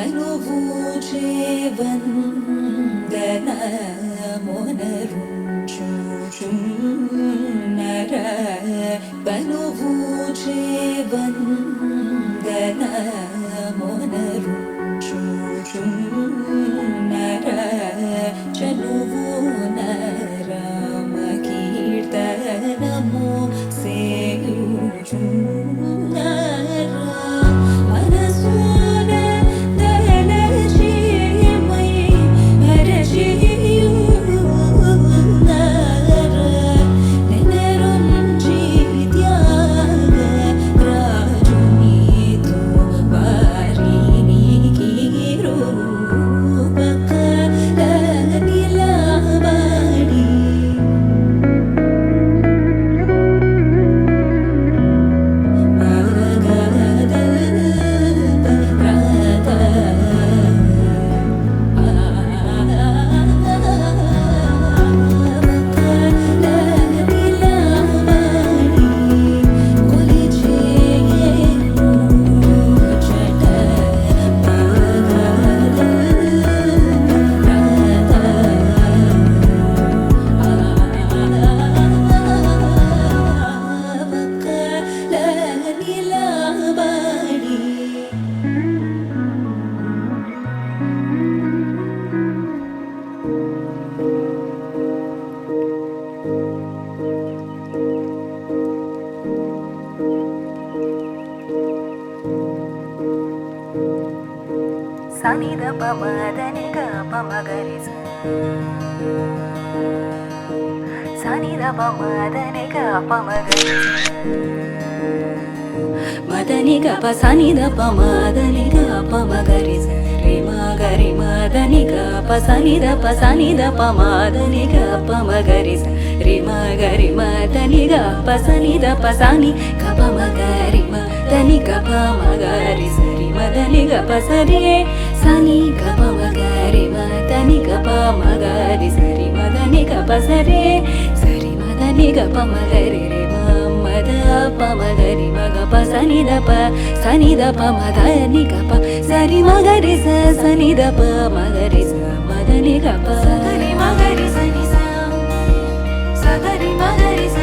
ಬನುವೂಚೆ ವಂದನ ಮೊನರುಂಚು ನರ ಬನುವೂಚೆ ವಂದನ ಮೊನರುಂಚು ನರ ಚಲುವು ನರಮ ಕೀರ್ತನಮೋ ಸೇಯುಚು సనిద పమదని గ పమగరి సనిద పమదని గ పమగరి మదని గ పసనిద పమదని గ పమగరి రి మగరి మదని గ పసనిద పమదని గ పమగరి రి మగరి మదని గ పసనిద పసని గ పమగరి మదని గ పమగరి సరి మదని గ పసరి సని గ పమగరి మదని గ పమగరి సరి మదని గ పసరి సరి మదని గ పమగరి రి మద పమగరి మగ పసని ద పమదని గ ప సరి మగరి సని ద పమగరి స మదని గ ప సరి మగరి సని స సగరి మగరి స